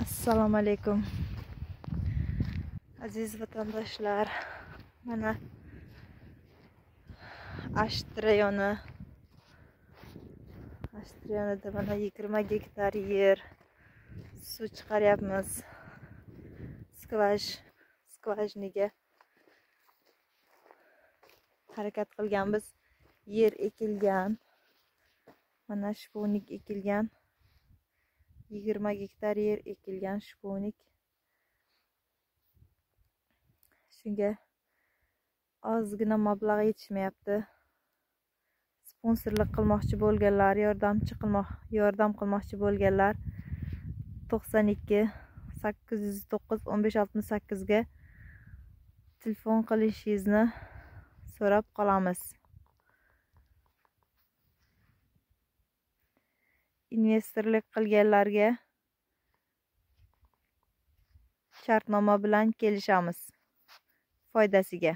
Assalomu alaykum aziz vatandaşlar. Mana Ashtrayonida mana 20 gektar yer suv chiqaryapmiz. Skvajniga harakat qilganmiz. Yer ekilgan. Mana shponik ekilgan. 20 gektar yer ekilgan shponik. Shunga ozgina mablag' yetishmayapti. Sponsorlik qilmoqchi bo'lganlar, yordam qilmoqchi bo'lganlar 92 809 1568 ga telefon qilishingizni so'rab qolamiz. Investorlik qilganlarga shartnoma bilan kelishamiz foydasiga.